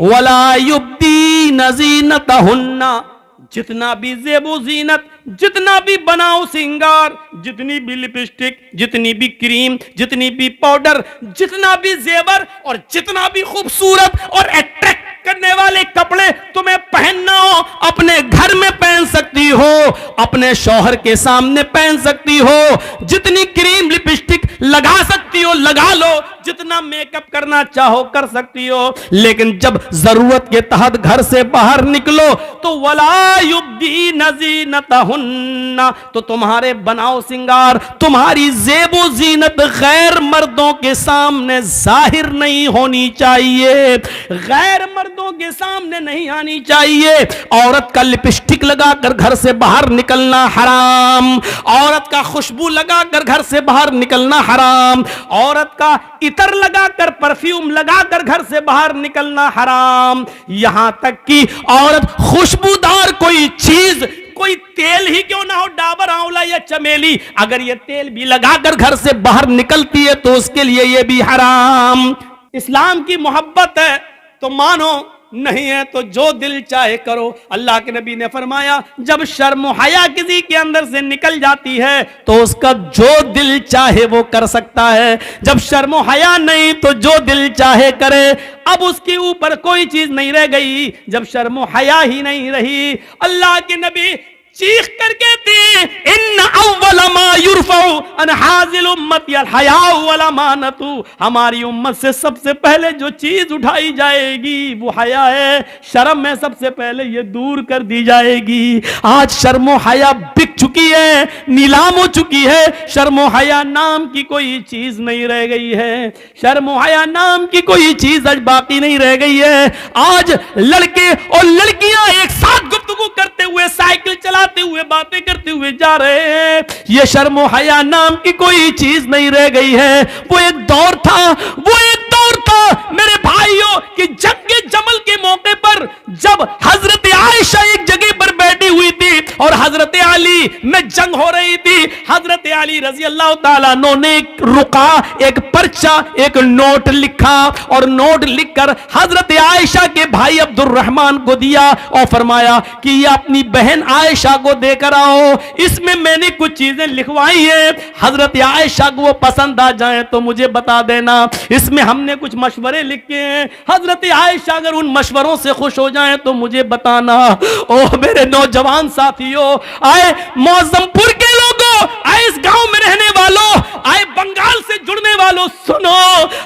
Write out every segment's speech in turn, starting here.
वला युब्दीन ज़ीनतहुन्ना, जितना भी ज़ेबो ज़ीनत, जितना भी बनाओ सिंगार, जितनी भी लिपस्टिक, जितनी भी क्रीम, जितनी भी पाउडर, जितना भी जेवर और जितना भी खूबसूरत और अट्रैक्ट करने वाले कपड़े तुम्हें पहनना हो, अपने घर में पहन सकती हो, अपने शौहर के सामने पहन सकती हो, जितनी क्रीम लिपस्टिक लगा सकती हो लगा लो, जितना मेकअप करना चाहो कर सकती हो, लेकिन जब जरूरत के तहत घर से बाहर निकलो तो वला युब्दीन ज़ीनतहुन्ना, तो तुम्हारे बनाओ सिंगार, तुम्हारी ज़ेबो ज़ीनत गैर मर्दों के सामने जाहिर नहीं होनी चाहिए, गैर मर्दों के सामने नहीं आनी चाहिए। औरत का लिपस्टिक लगाकर घर से बाहर निकलना हराम, औरत का खुशबू लगाकर घर से बाहर निकलना हराम, औरत का इतर लगाकर परफ्यूम लगाकर घर से बाहर निकलना हराम। यहां तक कि औरत खुशबूदार कोई चीज, कोई तेल ही क्यों ना हो, डाबर आंवला या चमेली, अगर ये तेल भी लगाकर घर से बाहर निकलती है तो उसके लिए ये भी हराम। इस्लाम की मोहब्बत है तो मानो, नहीं है तो जो दिल चाहे करो। अल्लाह के नबी ने फरमाया जब शर्म हया किसी के अंदर से निकल जाती है तो उसका जो दिल चाहे वो कर सकता है, जब शर्म हया नहीं तो जो दिल चाहे करे। अब उसके ऊपर कोई चीज नहीं रह गई, जब शर्म हया ही नहीं रही, अल्लाह के नबी चीख कर कहते हैं इन अव्वल मा युरफउ अन हाजिल उम्मती अल हयाउ वल अमानतु, हमारी उम्मत से सबसे पहले जो चीज उठाई जाएगी वो हया है, शर्म में सबसे पहले ये दूर कर दी जाएगी। आज शर्म हया बिक चुकी है, नीलाम हो चुकी है, शर्म हया नाम की कोई चीज नहीं रह गई है, शर्म हया नाम की कोई चीज आज बाकी नहीं रह गई है। आज लड़के और लड़कियां एक साथ गुफ्तगू करते हुए, साइकिल चला हुए, बातें करते हुए जा रहे हैं, ये शर्म हया नाम की कोई चीज नहीं रह गई है। वो एक दौर था, वो एक दौर था मेरे भाइयों कि जंग जमल के मौके पर जब हजरत आयशा एक जगह पर बैठी हुई थी और हजरत अली में जंग हो रही थी, हजरत अली रजी अल्लाह ताला अन्हु ने एक रुका, एक पर्चा, एक नोट लिखा और नोट लिखकर हजरत आयशा के भाई अब्दुर्रहमान को दिया और फरमाया कि ये अपनी बहन आयशा को देकर आओ, इसमें मैंने कुछ चीजें लिखवाई हैं, हजरत आयशा को वो पसंद आ जाए तो मुझे बता देना, इसमें हमने कुछ मशवरे लिखे हैं, हजरत आयशा अगर उन मशवरों से खुश हो जाए तो मुझे बताना। ओ मेरे नौजवान साथियों, आए मौजमपुर के लोगों, आए इस गांव में रहने वालों, आए बंगाल से जुड़ने वालों, सुनो,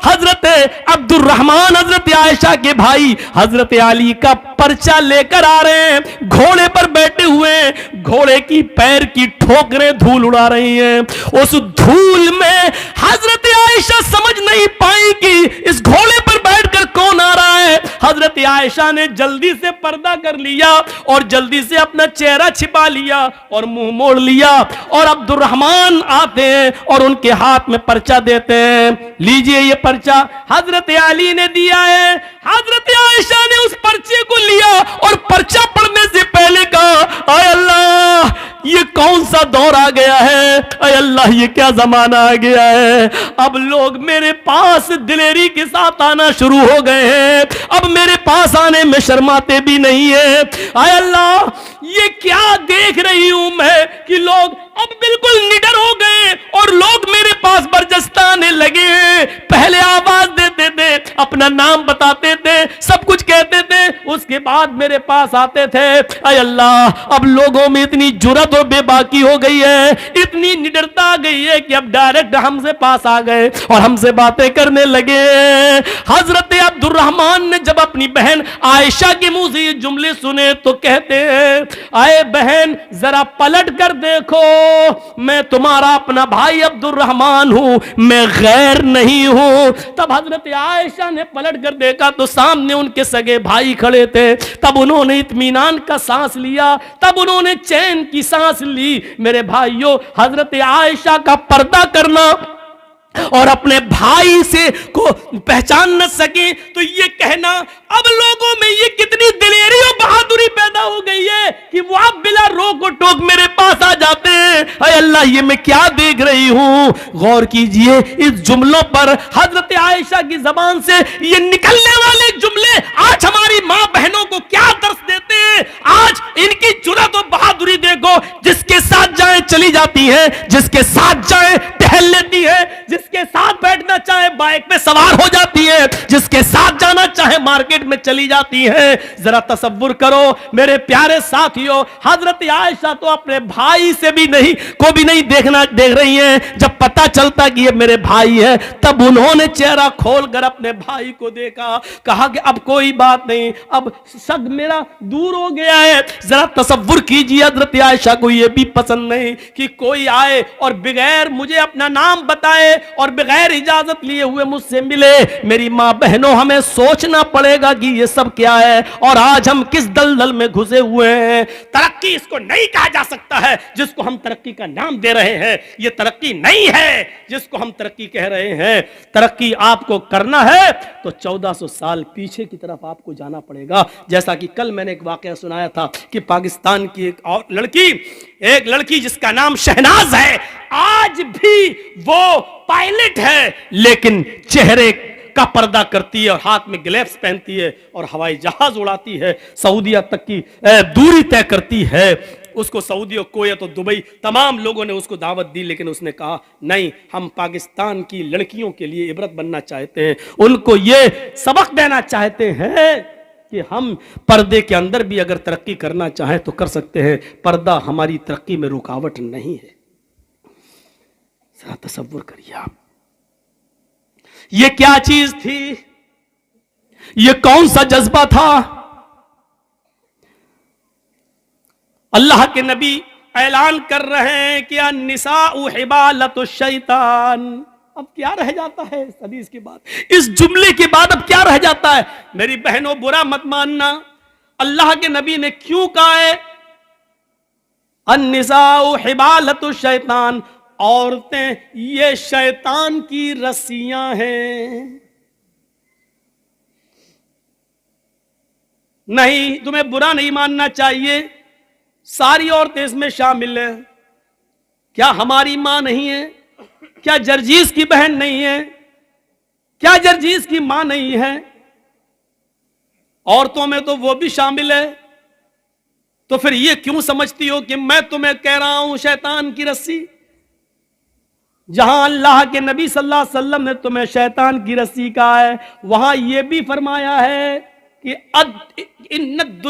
हजरत अब्दुर्रहमान हजरत आयशा के भाई हजरत अली का पर्चा लेकर आ रहे हैं, घोड़े पर बैठे हुए, घोड़े की पैर की ठोकरें धूल उड़ा रही हैं। उस धूल में हजरत आयशा समझ नहीं पाई कि इस घोड़े पर बैठकर कौन आ रहा है। हजरत आयशा ने जल्दी से पर्दा कर लिया और जल्दी से अपना चेहरा छिपा लिया और मुंह मोड़ लिया, और अब्दुर्रहमान आते हैं और उनके हाथ में पर्चा देते हैं, लीजिए ये पर्चा हजरत अली ने दिया है। हजरत आयशा ने उस पर्चे को लिया और पर्चा पढ़ने से पहले कहा, आय अल्लाह ये कौन सा दौर आ गया है, आय अल्लाह ये क्या जमाना आ गया है, अब लोग मेरे पास दिलेरी के साथ आना शुरू हो गए हैं, अब मेरे पास आने में शर्माते भी नहीं है, आय अल्लाह ये क्या देख रही हूं मैं कि लोग अब बिल्कुल निडर हो गए और लोग मेरे पास बरजस्ता आने लगे हैं। पहले आवाज देते थे, अपना नाम बताते थे, सब कुछ कहते थे, उसके बाद मेरे पास आते थे। अय अल्लाह, अब लोगों में इतनी जुर्रत और बेबाकी हो गई है, इतनी निडरता आ गई है कि अब डायरेक्ट हमसे पास आ गए और हमसे बातें करने लगे। हजरत अब्दुर्रहमान ने जब अपनी बहन आयशा के मुंह से ये जुमले सुने तो कहते हैं, आए बहन जरा पलट कर देखो, मैं तुम्हारा अपना भाई अब्दुर्रहमान हूं, मैं गैर नहीं हूं। तब हजरत आयशा ने पलट कर देखा तो सामने उनके सगे भाई खड़े थे। तब उन्होंने इत्मीनान का सांस लिया, तब उन्होंने चैन की सांस ली। मेरे भाइयों, हजरत आयशा का पर्दा करना और अपने भाई से को पहचान न सके तो ये कहना, अब लोगों में ये कितनी दिलेरी और बहादुरी पैदा हो गई है कि वो आप बिला रोक और टोक मेरे पास आ जाते हैं। अरे अल्लाह, ये मैं क्या देख रही हूं। गौर कीजिए इस जुमलों पर, हजरत आयशा की जबान से ये निकलने वाले जुमले आज हमारे जाती है, जिसके साथ जाए टहल लेती है, जिसके साथ बैठना चाहे बाइक पे सवार हो जाती है, जिसके साथ जाना चाहे मार्केट में चली जाती है। जरा तसव्वुर करो मेरे प्यारे साथियों, हजरत आयशा तो अपने भाई से भी नहीं को भी नहीं देख रही हैं। जब पता चलता कि ये मेरे भाई है, तब उन्होंने चेहरा खोलकर अपने भाई को देखा, कहा कि अब कोई बात नहीं, अब शक मेरा दूर हो गया है। जरा तसव्वुर कीजिए, हजरत आयशा को यह भी पसंद नहीं कि कोई आए और बगैर मुझे अपना नाम बताए और बगैर इजाजत लिए हुए मुझसे मिले। मेरी मां बहनों, हमें सोचना पड़ेगा कि ये सब क्या है और आज हम किस दलदल में घुसे हुए हैं। तरक्की इसको नहीं कहा जा सकता है जिसको हम तरक्की का नाम दे रहे हैं। ये तरक्की नहीं है जिसको हम तरक्की कह रहे हैं। तरक्की आपको करना है तो 1400 साल पीछे की तरफ आपको जाना पड़ेगा। जैसा कि कल मैंने एक वाकया सुनाया था कि पाकिस्तान की एक लड़की जिसका नाम शहनाज है, आज भी वो पायलट है, लेकिन चेहरे का पर्दा करती है और हाथ में ग्लव्स पहनती है और हवाई जहाज उड़ाती है, सऊदीया तक की दूरी तय करती है। उसको सऊदी और कोयत और दुबई तमाम लोगों ने उसको दावत दी, लेकिन उसने कहा नहीं, हम पाकिस्तान की लड़कियों के लिए इबरत बनना चाहते हैं, उनको ये सबक देना चाहते हैं कि हम पर्दे के अंदर भी अगर तरक्की करना चाहें तो कर सकते हैं। पर्दा हमारी तरक्की में रुकावट नहीं है। जरा तसव्वुर करिए आप, ये क्या चीज थी, ये कौन सा जज्बा था। अल्लाह के नबी ऐलान कर रहे हैं कि अन्निसाउ हिबालतु शैतान। अब क्या रह जाता है इस हदीस के बाद, इस जुमले के बाद अब क्या रह जाता है। मेरी बहनों, बुरा मत मानना, अल्लाह के नबी ने क्यों कहा है अन्निसाउ हिबालतु शैतान, औरतें ये शैतान की रस्सियां हैं। नहीं, तुम्हें बुरा नहीं मानना चाहिए, सारी औरतें इसमें शामिल है। क्या हमारी मां नहीं है? क्या जर्जीस की बहन नहीं है? क्या जर्जीस की मां नहीं है? औरतों में तो वो भी शामिल है। तो फिर ये क्यों समझती हो कि मैं तुम्हें कह रहा हूं शैतान की रस्सी, जहां अल्लाह के नबी सल्लल्लाहु अलैहि वसल्लम ने तुम्हें शैतान की रस्सी कहा है, वहां यह भी फरमाया है कि इन्नद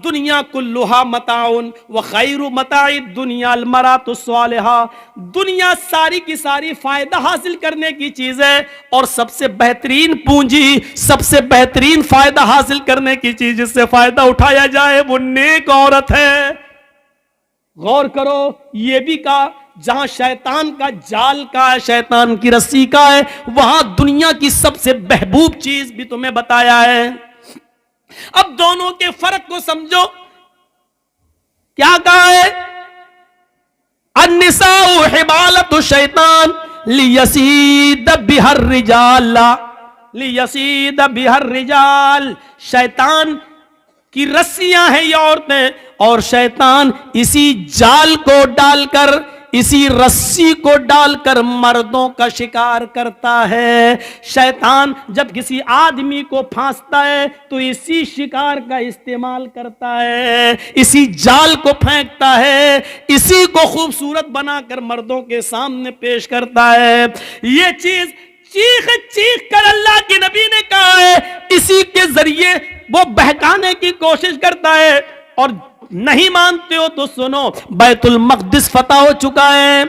दुनिया कुल्लुहा मताउन व खैरु मताइ दुनिया अल मरातु स्वालिहा। दुनिया सारी की सारी फायदा हासिल करने की चीज है और सबसे बेहतरीन पूंजी, सबसे बेहतरीन फायदा हासिल करने की चीज, जिससे फायदा उठाया जाए, वो नेक औरत है। गौर करो, ये भी कहा जहां शैतान का जाल का है, शैतान की रस्सी का है, वहां दुनिया की सबसे महबूब चीज भी तुम्हें बताया है। अब दोनों के फर्क को समझो। क्या कहा है? अन्निसाउ हिबालतु शैतान लियसीद बिहर रिजाल, लियसीद बिहर रिजाल। शैतान की रस्सियां हैं ये औरतें, और शैतान इसी जाल को डालकर, इसी रस्सी को डालकर मर्दों का शिकार करता है। शैतान जब किसी आदमी को फांसता है तो इसी शिकार का इस्तेमाल करता है, इसी जाल को फेंकता है, इसी को खूबसूरत बनाकर मर्दों के सामने पेश करता है। ये चीज चीख चीख कर अल्लाह के नबी ने कहा है, इसी के जरिए वो बहकाने की कोशिश करता है। और नहीं मानते हो तो सुनो, बैतुल मक़दिस फतह हो चुका है।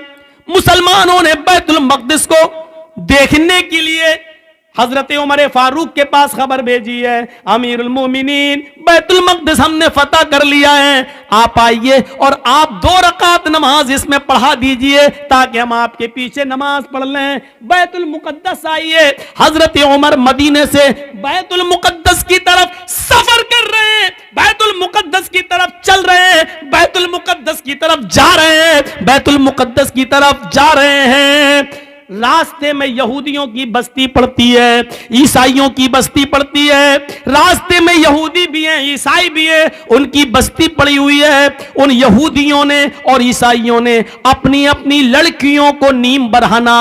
मुसलमानों ने बैतुल मक़दिस को देखने के लिए हजरत उमर फारूक के पास खबर भेजी है, अमीरुल मोमिनीन बैतुल मक़दिस हमने फतह कर लिया है, आप आइए और आप 2 रकात नमाज इसमें पढ़ा दीजिए ताकि हम आपके पीछे नमाज पढ़ लें। बैतुल मुक़द्दस आइए। हजरत उमर मदीने से बैतुल मुक़द्दस की तरफ सफर कर रहे हैं, बैतुल मुक़द्दस की तरफ चल रहे हैं, बैतुल मुक़द्दस की तरफ जा रहे हैं, बैतुल मुक़द्दस की तरफ जा रहे हैं। रास्ते में यहूदियों की बस्ती पड़ती है, ईसाइयों की बस्ती पड़ती है। रास्ते में यहूदी भी हैं, ईसाई भी हैं, उनकी बस्ती पड़ी हुई है। उन यहूदियों ने और ईसाइयों ने अपनी अपनी लड़कियों को नीम बरहाना,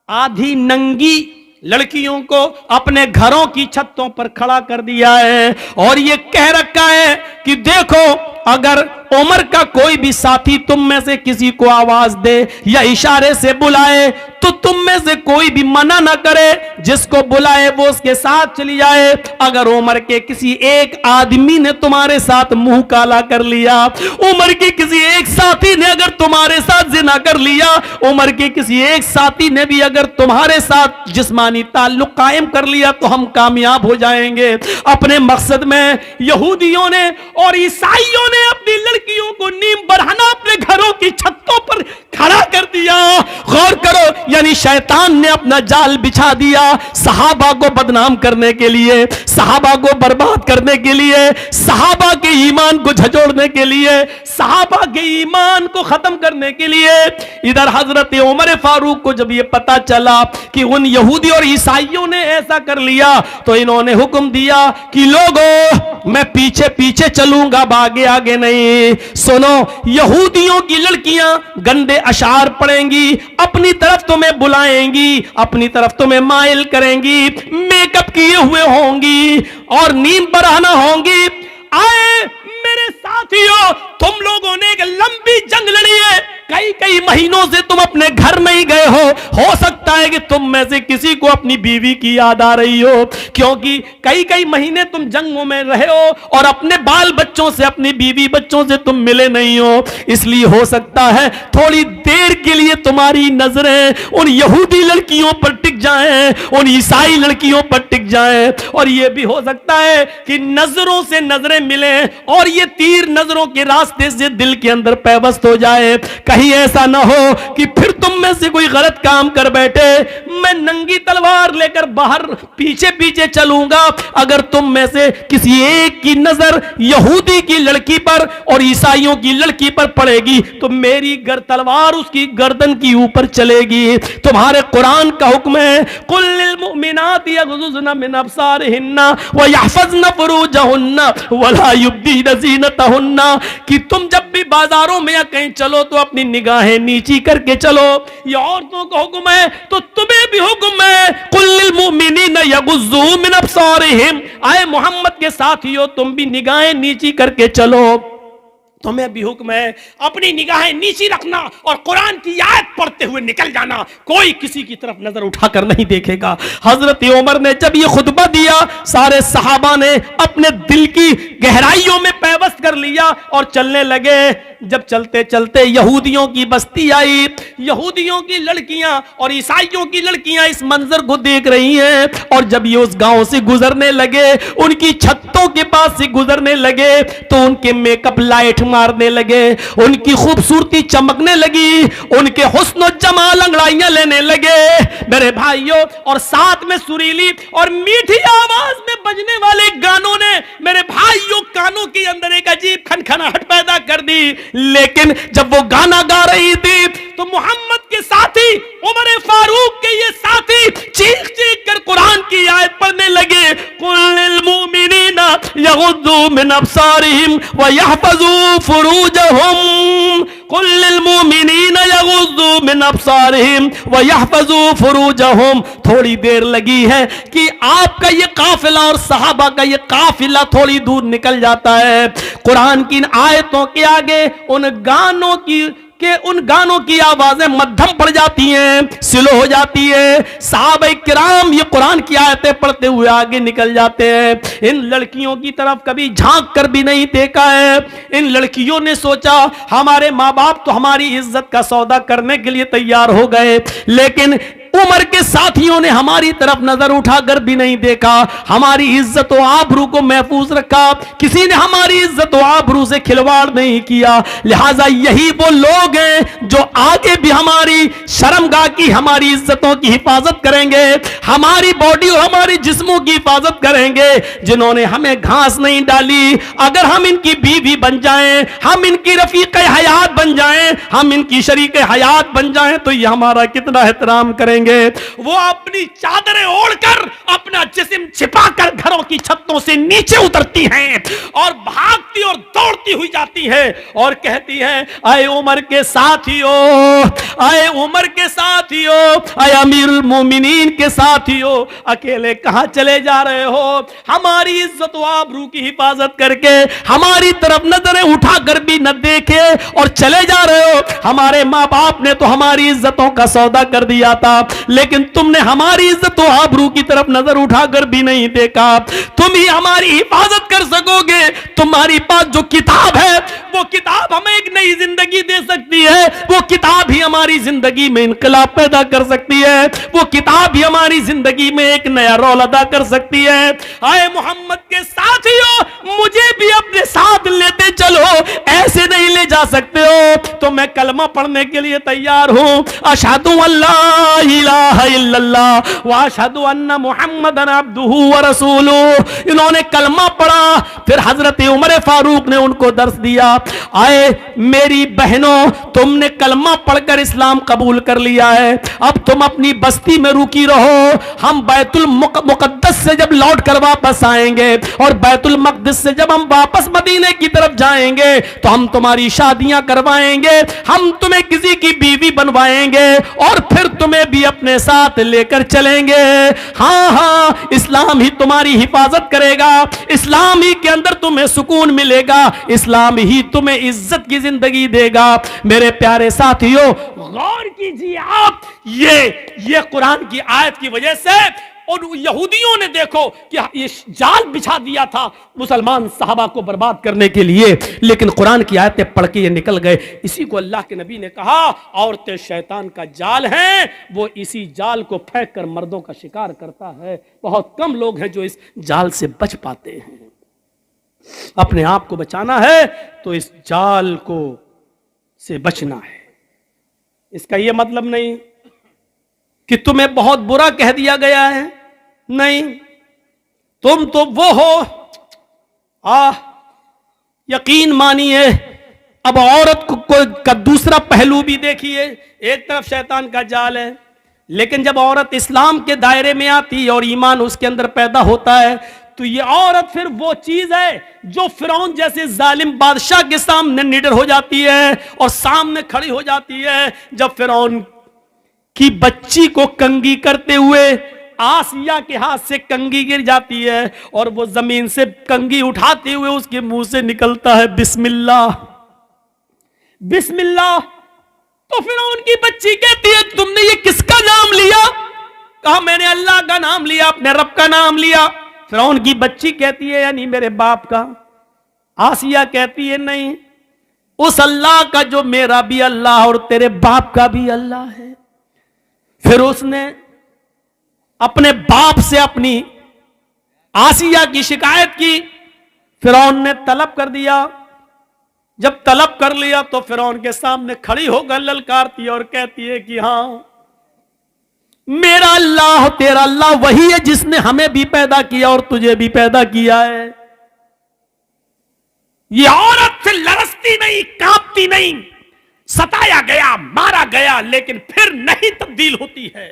आधी नंगी लड़कियों को अपने घरों की छतों पर खड़ा कर दिया है और ये कह रखा है कि देखो, अगर उमर का कोई भी साथी तुम में से किसी को आवाज दे या इशारे से बुलाए तो तुम में से कोई भी मना ना करे, जिसको बुलाए वो उसके साथ चली जाए। अगर उमर के किसी एक आदमी ने तुम्हारे साथ मुंह काला कर लिया, उमर के किसी एक साथी ने अगर तुम्हारे साथ जिना कर लिया, उमर के किसी एक साथी ने भी अगर तुम्हारे साथ जिस्मानी ताल्लुक कायम कर लिया, तो हम कामयाब हो जाएंगे अपने मकसद में। यहूदियों ने और ईसाइयों ने अपनी लड़कियों को नीम बढ़ाना अपने घरों की छतों पर खड़ा कर दिया। गौर करो, यानी शैतान ने अपना जाल बिछा दिया सहाबा को बदनाम करने के लिए, सहाबा को बर्बाद करने के लिए, सहाबा के ईमान को झंझोड़ने के लिए, सहाबा के ईमान को खत्म करने के लिए। इधर हजरत उमर फारूक को जब यह पता चला कि उन यहूदी और ईसाइयों ने ऐसा कर लिया, तो इन्होंने हुक्म दिया कि लोगों मैं पीछे पीछे चलूंगा, आगे आगे नहीं। सुनो, यहूदियों की लड़कियां गंदे अशार पढ़ेंगी, अपनी तरफ तुम्हें बुलाएंगी, अपनी तरफ तुम्हें माइल करेंगी, मेकअप किए हुए होंगी और नीम बरहना होंगी। आए मेरे साथियों, तुम लोगों ने एक लंबी जंग लड़ी है, कई कई महीनों से तुम अपने घर नहीं गए हो सकता है कि तुम में से किसी को अपनी बीवी की याद आ रही हो, क्योंकि कई कई महीने तुम जंगों में रहे हो और अपने बाल बच्चों से, अपनी बीवी बच्चों से तुम मिले नहीं हो। इसलिए हो सकता है थोड़ी देर के लिए तुम्हारी नजरें उन यहूदी लड़कियों पर टिक जाएं, उन ईसाई लड़कियों पर टिक जाएं, और यह भी हो सकता है कि नजरों से नजरें मिलें और ये तीर नजरों के रास्ते से दिल के अंदर पैवस्त हो जाए। कहीं ऐसा ना हो कि फिर तुम में से कोई गलत काम कर बैठे, मैं नंगी तलवार लेकर बाहर पीछे पीछे चलूंगा। अगर तुम में से किसी एक की नजर यहूदी की लड़की पर और ईसाइयों की लड़की पर पड़ेगी तो मेरी तलवार उसकी गर्दन की ऊपर चलेगी। तुम्हारे कुरान का हुक्म है, कुल लिल मुमिनाति यगजुज़ना मिन अब्सारिहिन्ना व यहफ़ज़ना फ़ुरूजहुन्ना वला युब्दीना ज़ीनतहुन्ना, कि तुम जब भी बाजारों में या कहीं चलो तो अपनी निगाहें नीची करके चलो। ये औरतों का हुक्म है तो तुम्हें भी हुक्म है, कुल लिल मुमिनीना यगुज़्ज़ू मिन अब्सारिहिम, आए मोहम्मद के साथियों तुम भी निगाहें नीची करके चलो। तुम्हें भी हुक्म है अपनी निगाहें नीची रखना और कुरान की आयत पढ़ते हुए निकल जाना, कोई किसी की तरफ नजर उठाकर नहीं देखेगा। हजरत उमर ने जब ये खुतबा दिया, सारे सहाबा ने अपने दिल की गहराइयों में पैवस्त कर लिया और चलने लगे। जब चलते चलते यहूदियों की बस्ती आई, यहूदियों की लड़कियां और ईसाइयों की लड़कियां इस मंजर को देख रही हैं, और जब ये उस गांव से गुजरने लगे, उनकी छतों के पास से गुजरने लगे, तो उनके मेकअप लाइट मारने लगे, उनकी खूबसूरती चमकने लगी, उनके हुस्न और जमाल अंगड़ाइयां लेने लगे मेरे भाइयों। और साथ में सुरीली और मीठी आवाज में बजने वाले गानों ने मेरे भाइयों कानों के अंदर एक अजीब खनखनाहट पैदा कर दी। लेकिन जब वो गाना गा रही थी तो मोहम्मद के साथी उमर फारूक के ये साथी चीख चीख कर कुरान की आयत पढ़ने लगे, कुल लिल मुमिनीना यगुद्दू मिन अब्सारिहिम व यहफ़ज़ू फुरूजहुम, कुल लिल मुमिनीना यगुद्दू मिन अब्सारिहिम व यहफ़ज़ू फुरूजहुम। थोड़ी देर लगी है कि आपका ये काफिला और सहाबा का ये काफिला थोड़ी दूर निकल जाता है। कुरान की इन आयतों के आगे उन गानों की आवाजें मध्यम पड़ जाती हैं, स्लो हो जाती है। सहाबा किराम ये कुरान की आयतें पढ़ते हुए आगे निकल जाते हैं। इन लड़कियों की तरफ कभी झांक कर भी नहीं देखा है। इन लड़कियों ने सोचा हमारे माँ बाप तो हमारी इज्जत का सौदा करने के लिए तैयार हो गए, लेकिन उमर के साथियों ने हमारी तरफ नजर उठाकर भी नहीं देखा, हमारी इज्जत और आबरू को महफूज रखा, किसी ने हमारी इज्जत और आबरू से खिलवाड़ नहीं किया। लिहाजा यही वो लोग हैं जो आगे भी हमारी शर्मगाह की, हमारी इज्जतों की हिफाजत करेंगे, हमारी बॉडी और हमारी जिस्मों की हिफाजत करेंगे, जिन्होंने हमें घास नहीं डाली। अगर हम इनकी बीवी बन जाएं, हम इनकी रफीक हयात बन जाएं, हम इनकी शरीक हयात बन जाएं, तो ये हमारा कितना एहतराम करेंगे। वो अपनी चादरें ओढ़कर अपना जिस्म छिपाकर घरों की छतों से नीचे उतरती हैं और भागती और दौड़ती दौड़ती हुई जाती है और कहती है, आए उमर के साथियों, आए उमर के साथियों, आए अमीरुल मोमिनीन के साथियों, अकेले कहां चले जा रहे हो? हमारी इज्जत व आबरू की हिफाजत करके हमारी तरफ नजरें उठाकर भी न देखे और चले जा रहे हो। हमारे माँ बाप ने तो हमारी इज्जतों का सौदा कर दिया था, लेकिन तुमने हमारी इज्जत व आबरू की तरफ नजर उठाकर भी नहीं देखा। तुम ही हमारी हिफाजत कर सकोगे। तुम्हारी पास जो किताब है वो किताब हमें एक नई जिंदगी दे सकती है। वो किताब ही हमारी जिंदगी में इनकलाब पैदा कर सकती है। वो किताब ही हमारी जिंदगी में एक नया रोल अदा कर सकती है। आए मोहम्मद के साथियों, मुझे भी अपने साथ लेते चलो। ऐसे नहीं ले जा सकते हो तो मैं कलमा पढ़ने के लिए तैयार हूं। अशहदु अल्ला इलाहा इल्लल्लाह व अशहदु अन्ना मुहम्मदन अब्दुहु व रसूलुहु। इन्होंने कलमा पढ़ा, फिर हजरत उमर फारूक ने उनको दर्स दिया। आए मेरी बहनों, तुमने कलमा पढ़कर इस्लाम कबूल कर लिया है, अब तुम अपनी बस्ती में रुकी रहो। हम बैतुल मुकद्दस से जब लौट कर वापस आएंगे और बैतुल मक़दिस से जब हम वापस मदीने की तरफ जाएंगे तो हम तुम्हारी शादियां करवाएंगे, हम तुम्हें किसी की बीवी बनवाएंगे और फिर तुम्हें भी अपने साथ लेकर चलेंगे। हाँ हाँ, इस्लाम ही तुम्हारी हिफाजत करेगा, इस्लाम ही के अंदर तुम्हें सुकून मिलेगा, इस्लाम ही तुम्हें इज्जत की जिंदगी देगा। मेरे प्यारे साथियों, गौर कीजिए आप, ये कुरान की आयत की वजह से और यहूदियों ने देखो कि ये जाल बिछा दिया था मुसलमान सहाबा को बर्बाद करने के लिए, लेकिन कुरान की आयतें पढ़ के ये निकल गए। इसी को अल्लाह के नबी ने कहा, औरतें शैतान का जाल हैं, वो इसी जाल को फेंक कर मर्दों का शिकार करता है। बहुत कम लोग हैं जो इस जाल से बच पाते हैं। अपने आप को बचाना है तो इस जाल को से बचना है। इसका यह मतलब नहीं कि तुम्हें बहुत बुरा कह दिया गया है, नहीं, तुम तो वो हो। यकीन मानिए, अब औरत को का दूसरा पहलू भी देखिए। एक तरफ शैतान का जाल है, लेकिन जब औरत इस्लाम के दायरे में आती है और ईमान उसके अंदर पैदा होता है तो ये औरत फिर वो चीज है जो फिरौन जैसे जालिम बादशाह के सामने निडर हो जाती है और सामने खड़ी हो जाती है। जब फिरौन की बच्ची को कंगी करते हुए आसिया के हाथ से कंगी गिर जाती है और वो जमीन से कंगी उठाते हुए उसके मुंह से निकलता है बिस्मिल्लाह, बिस्मिल्लाह, तो फिरौन की बच्ची कहती है, तुमने ये किसका नाम लिया? कहा, मैंने अल्लाह का नाम लिया, अपने रब का नाम लिया। फिरौन की बच्ची कहती है, यानी मेरे बाप का। आसिया कहती है, नहीं, उस अल्लाह का जो मेरा भी अल्लाह और तेरे बाप का भी अल्लाह है। फिर उसने अपने बाप से अपनी आसिया की शिकायत की। फिरौन ने तलब कर दिया। जब तलब कर लिया तो फिरौन के सामने खड़ी होकर ललकारती और कहती है कि हां, मेरा अल्लाह तेरा अल्लाह वही है जिसने हमें भी पैदा किया और तुझे भी पैदा किया है। ये औरत फिर लरसती नहीं, कांपती नहीं, सताया गया, मारा गया, लेकिन फिर नहीं तब्दील होती है।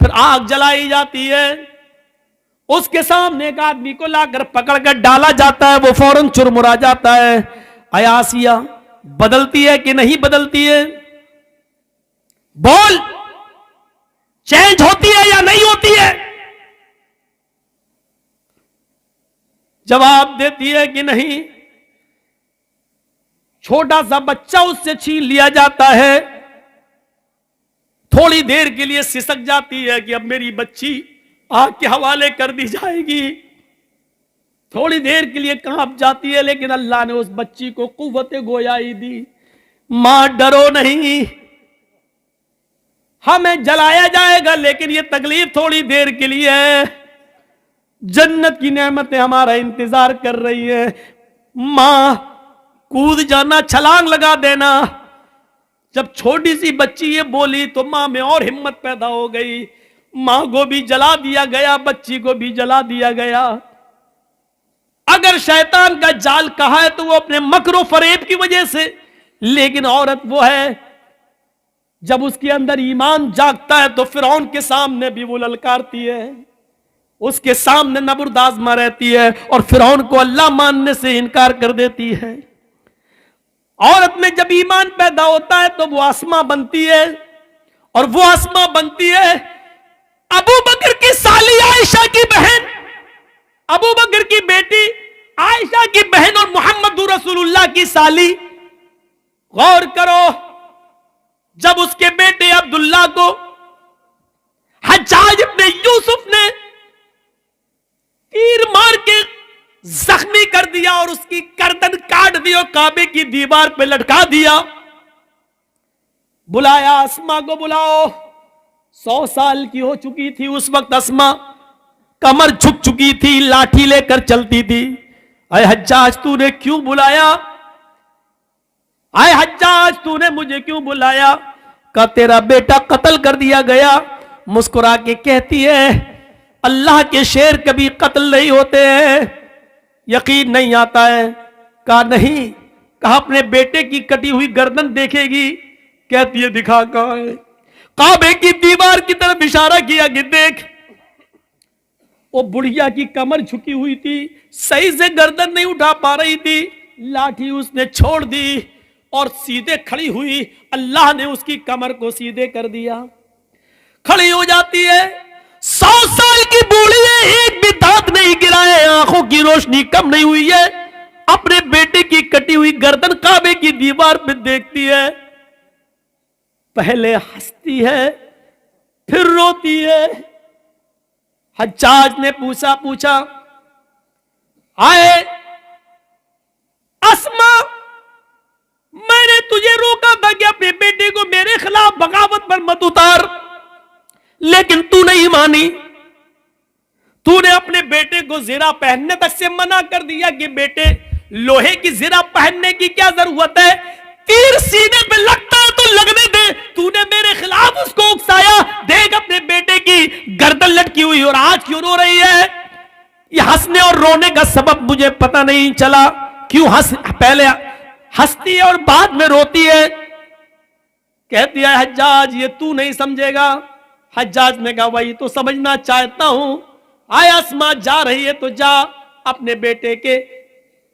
फिर आग जलाई जाती है, उसके सामने एक आदमी को लाकर पकड़कर डाला जाता है, वो फौरन चुरमुरा जाता है। आसिया बदलती है कि नहीं बदलती है? बोल, चेंज होती है या नहीं होती है? जवाब देती है कि नहीं। छोटा सा बच्चा उससे छीन लिया जाता है, थोड़ी देर के लिए सिसक जाती है कि अब मेरी बच्ची आग के हवाले कर दी जाएगी। थोड़ी देर के लिए कांप जाती है, लेकिन अल्लाह ने उस बच्ची को कुव्वत गोयाई दी। मां डरो नहीं, हमें जलाया जाएगा, लेकिन ये तकलीफ थोड़ी देर के लिए है, जन्नत की नेमतें हमारा इंतजार कर रही है। मां कूद जाना, छलांग लगा देना। जब छोटी सी बच्ची ये बोली तो मां में और हिम्मत पैदा हो गई। मां को भी जला दिया गया, बच्ची को भी जला दिया गया। अगर शैतान का जाल कहा है तो वो अपने मकरो फरेब की वजह से, लेकिन औरत वो है जब उसके अंदर ईमान जागता है तो फिरौन के सामने भी वो ललकारती है। उसके सामने नबूरद आज़मा रहती है और फिरौन को अल्लाह मानने से इनकार कर देती है। औरत में जब ईमान पैदा होता है तो वो आसमा बनती है, और वो आसमा बनती है अबू बकर की साली आयशा की बहन, अबू बकर की बेटी आयशा की बहन और मोहम्मद रसूलुल्लाह की साली। गौर करो, जब उसके बेटे अब्दुल्ला को हज्जाज इब्ने यूसुफ ने तीर मार के जख्मी कर दिया और उसकी गर्दन काट दी और काबे की दीवार पे लटका दिया, बुलाया अस्मा को, बुलाओ। 100 साल की हो चुकी थी उस वक्त अस्मा, कमर झुक चुकी थी, लाठी लेकर चलती थी। अय हज्जाज तूने क्यों बुलाया? अय हज्जाज तूने मुझे क्यों बुलाया? का तेरा बेटा कत्ल कर दिया गया। मुस्कुरा के कहती है अल्लाह के शेर कभी कत्ल नहीं होते हैं, यकीन नहीं आता है। कहा नहीं। कहा अपने बेटे की कटी हुई गर्दन देखेगी? कहती है दिखा कहां है? काबे की दीवार की तरफ इशारा किया कि देख। वो बुढ़िया की कमर झुकी हुई थी, सही से गर्दन नहीं उठा पा रही थी, लाठी उसने छोड़ दी और सीधे खड़ी हुई। अल्लाह ने उसकी कमर को सीधे कर दिया, खड़ी हो जाती है। 100 साल की बूढ़ी है, एक भी दांत नहीं गिराए, आंखों की रोशनी कम नहीं हुई है, अपने बेटे की कटी हुई गर्दन काबे की दीवार पे देखती है। पहले हंसती है फिर रोती है। हज्जाज ने पूछा आए अस्मा, मैंने तुझे रोका था कि अपने बेटे को मेरे खिलाफ बगावत पर मत उतार, लेकिन तू नहीं मानी। तूने अपने बेटे को ज़िरा पहनने तक से मना कर दिया कि बेटे लोहे की ज़िरा पहनने की क्या जरूरत है, तीर सीने पे लगता है तो लगने दे। तूने मेरे खिलाफ उसको उकसाया, देख अपने बेटे की गर्दन लटकी हुई और आज क्यों रो रही है। ये हंसने और रोने का सबब मुझे पता नहीं चला, क्यों पहले हंसती है और बाद में रोती है। कहती है हज्जाज ये तू नहीं समझेगा। हज्जाज ने कहा वही तो समझना चाहता हूं। आय अस्मा जा रही है तो जा, अपने बेटे के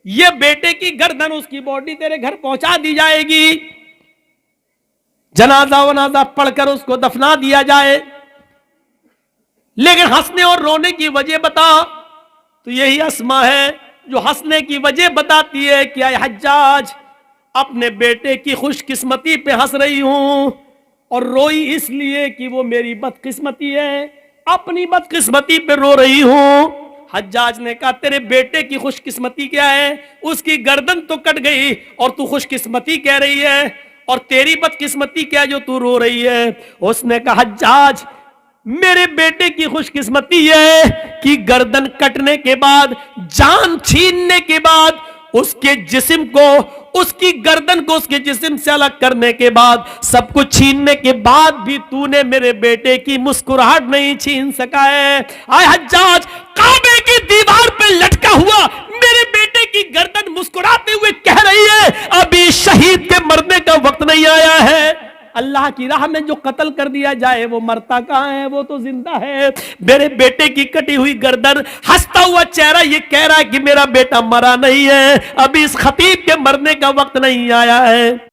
ये बेटे की गर्दन उसकी बॉडी तेरे घर पहुंचा दी जाएगी, जनाजा वनाजा पढ़कर उसको दफना दिया जाए, लेकिन हंसने और रोने की वजह बता। तो यही अस्मा है जो हंसने की वजह बताती है कि आय हज्जाज अपने बेटे की खुशकिस्मती पे हंस रही हूं, और रोई इसलिए कि वो मेरी बदकिस्मती है, अपनी बदकिस्मती पे रो रही हूं। हज्जाज ने कहा तेरे बेटे की खुशकिस्मती क्या है? उसकी गर्दन तो कट गई और तू खुशकिस्मती कह रही है, और तेरी बदकिस्मती क्या जो तू रो रही है? उसने कहा हज्जाज मेरे बेटे की खुशकिस्मती है कि गर्दन कटने के बाद, जान छीनने के बाद, उसके जिस्म को, उसकी गर्दन को उसके जिस्म से अलग करने के बाद, सब कुछ छीनने के बाद भी तूने मेरे बेटे की मुस्कुराहट नहीं छीन सका है। आय हज्जाज काबे की दीवार पे लटका हुआ मेरे बेटे की गर्दन मुस्कुराते हुए कह रही है अभी शहीद के मरने का वक्त नहीं आया है। अल्लाह की राह में जो कत्ल कर दिया जाए वो मरता कहां है, वो तो जिंदा है। मेरे बेटे की कटी हुई गर्दन, हंसता हुआ चेहरा ये कह रहा है कि मेरा बेटा मरा नहीं है, अभी इस खतीब के मरने का वक्त नहीं आया है।